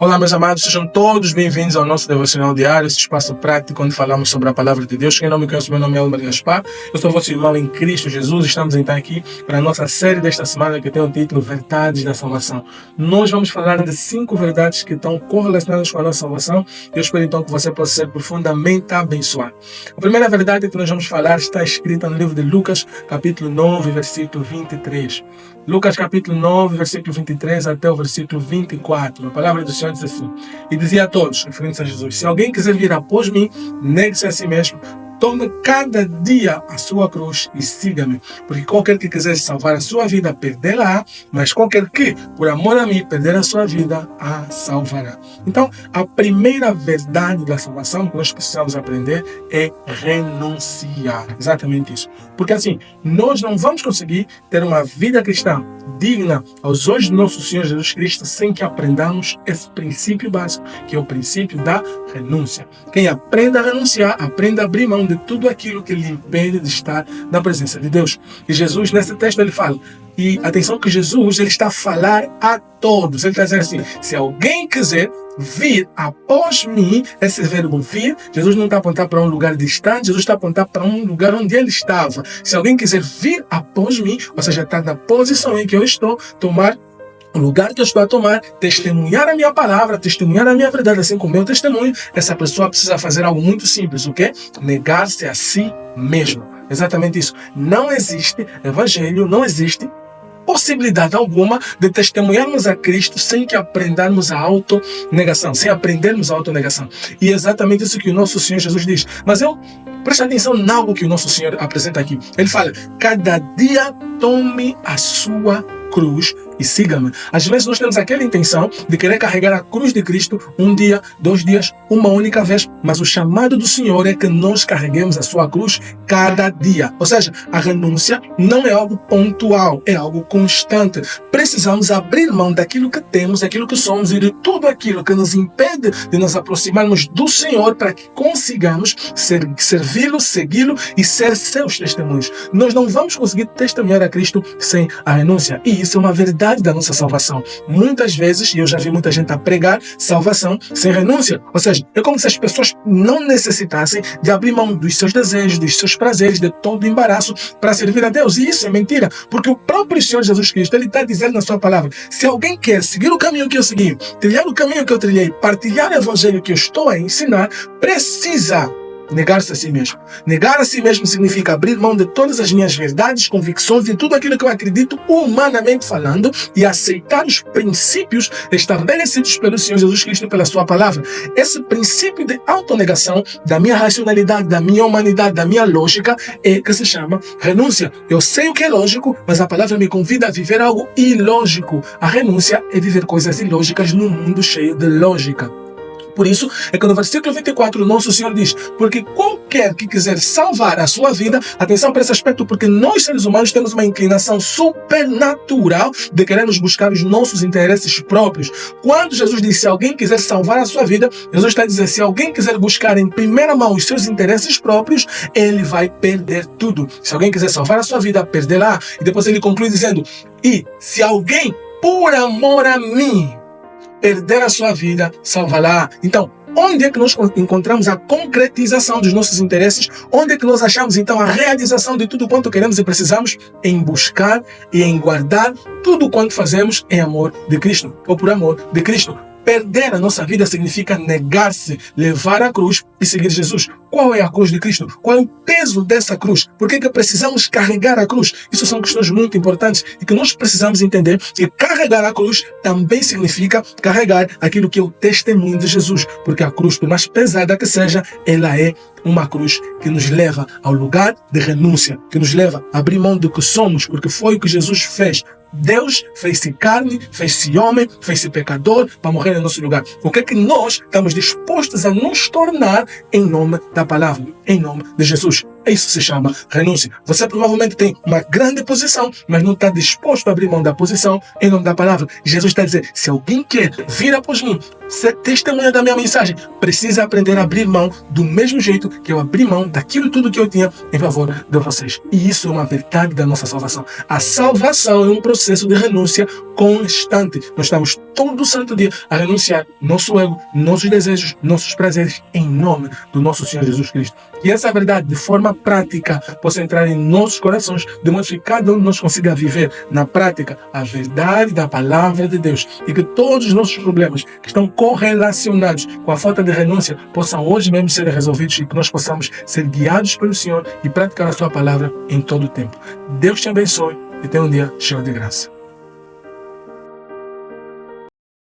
Olá, meus amados, sejam todos bem-vindos ao nosso devocional diário, esse espaço prático onde falamos sobre a palavra de Deus. Quem não me conhece, meu nome é Elmer Gaspar, eu sou vosso irmão em Cristo Jesus. Estamos então aqui para a nossa série desta semana que tem o título Verdades da Salvação. Nós vamos falar de 5 verdades que estão correlacionadas com a nossa salvação. Eu espero então que você possa ser profundamente abençoado. A primeira verdade que nós vamos falar está escrita no livro de Lucas, capítulo 9, versículo 23. Lucas capítulo 9, versículo 23 até o versículo 24. A palavra do Senhor diz assim: E dizia a todos, referente a Jesus: se alguém quiser vir após mim, negue-se a si mesmo, tome cada dia a sua cruz e siga-me. Porque qualquer que quiser salvar a sua vida, perdê-la, mas qualquer que, por amor a mim, perder a sua vida, a salvará. Então, a primeira verdade da salvação que nós precisamos aprender é renunciar. Exatamente isso. Porque assim, nós não vamos conseguir ter uma vida cristã digna aos olhos do nosso Senhor Jesus Cristo sem que aprendamos esse princípio básico, que é o princípio da renúncia. Quem aprende a renunciar, aprende a abrir mão de tudo aquilo que lhe impede de estar na presença de Deus. E Jesus, nesse texto, ele fala, e atenção que Jesus, ele está a falar a todos. Ele está dizendo assim: se alguém quiser vir após mim, esse verbo vir, Jesus não está a apontar para um lugar distante, Jesus está a apontar para um lugar onde ele estava. Se alguém quiser vir após mim, ou seja, está na posição em que eu estou, tomar o lugar que eu estou a tomar, testemunhar a minha palavra, testemunhar a minha verdade, assim como eu testemunho, essa pessoa precisa fazer algo muito simples. O quê? Negar-se a si mesmo. Exatamente isso. Não existe evangelho, não existe possibilidade alguma de testemunharmos a Cristo sem que aprendermos a autonegação, sem aprendermos a autonegação. E é exatamente isso que o nosso Senhor Jesus diz. Mas preste atenção em algo que o nosso Senhor apresenta aqui. Ele fala: cada dia tome a sua cruz e siga-me. Às vezes nós temos aquela intenção de querer carregar a cruz de Cristo um dia, 2 dias, uma única vez, mas o chamado do Senhor é que nós carreguemos a sua cruz cada dia. Ou seja, a renúncia não é algo pontual, é algo constante. Precisamos abrir mão daquilo que temos, daquilo que somos e de tudo aquilo que nos impede de nos aproximarmos do Senhor para que consigamos servi-lo, segui-lo e ser seus testemunhos. Nós não vamos conseguir testemunhar a Cristo sem a renúncia. E isso é uma verdade da nossa salvação. Muitas vezes, e eu já vi muita gente a pregar salvação sem renúncia. Ou seja, é como se as pessoas não necessitassem de abrir mão dos seus desejos, dos seus prazeres, de todo o embaraço para servir a Deus. E isso é mentira, porque o próprio Senhor Jesus Cristo, ele está dizendo na sua palavra: se alguém quer seguir o caminho que eu segui, trilhar o caminho que eu trilhei, partilhar o evangelho que eu estou a ensinar, precisa negar-se a si mesmo. Negar a si mesmo significa abrir mão de todas as minhas verdades, convicções e tudo aquilo que eu acredito humanamente falando e aceitar os princípios estabelecidos pelo Senhor Jesus Cristo pela sua palavra. Esse princípio de autonegação da minha racionalidade, da minha humanidade, da minha lógica é que se chama renúncia. Eu sei o que é lógico, mas a palavra me convida a viver algo ilógico. A renúncia é viver coisas ilógicas num mundo cheio de lógica. Por isso é que no versículo 24 o nosso Senhor diz: porque qualquer que quiser salvar a sua vida, atenção para esse aspecto, porque nós seres humanos temos uma inclinação supernatural de querermos buscar os nossos interesses próprios. Quando Jesus diz: se alguém quiser salvar a sua vida, Jesus está dizendo: se alguém quiser buscar em primeira mão os seus interesses próprios, ele vai perder tudo. Se alguém quiser salvar a sua vida, perderá. E depois ele conclui dizendo: e se alguém, por amor a mim, perder a sua vida, salvará. Então, onde é que nós encontramos a concretização dos nossos interesses? Onde é que nós achamos, então, a realização de tudo quanto queremos e precisamos? Em buscar e em guardar tudo quanto fazemos em amor de Cristo, ou por amor de Cristo. Perder a nossa vida significa negar-se, levar a cruz e seguir Jesus. Qual é a cruz de Cristo? Qual é o peso dessa cruz? Por que precisamos carregar a cruz? Isso são questões muito importantes e que nós precisamos entender que carregar a cruz também significa carregar aquilo que é o testemunho de Jesus. Porque a cruz, por mais pesada que seja, ela é uma cruz que nos leva ao lugar de renúncia, que nos leva a abrir mão do que somos, porque foi o que Jesus fez. Deus fez-se carne, fez-se homem, fez-se pecador para morrer em nosso lugar. O que é que nós estamos dispostos a nos tornar em nome da palavra, em nome de Jesus? Isso se chama renúncia. Você provavelmente tem uma grande posição, mas não está disposto a abrir mão da posição em nome da palavra. Jesus está dizendo, se alguém quer vir após mim, ser testemunha da minha mensagem, precisa aprender a abrir mão do mesmo jeito que eu abri mão daquilo tudo que eu tinha em favor de vocês. E isso é uma verdade da nossa salvação. A salvação é um processo de renúncia constante. Nós estamos todo santo dia a renunciar nosso ego, nossos desejos, nossos prazeres, em nome do nosso Senhor Jesus Cristo. E essa verdade, de forma prática, possa entrar em nossos corações, de modo que cada um de nós consiga viver na prática a verdade da palavra de Deus. E que todos os nossos problemas que estão correlacionados com a falta de renúncia possam hoje mesmo ser resolvidos e que nós possamos ser guiados pelo Senhor e praticar a sua palavra em todo o tempo. Deus te abençoe e tenha um dia cheio de graça.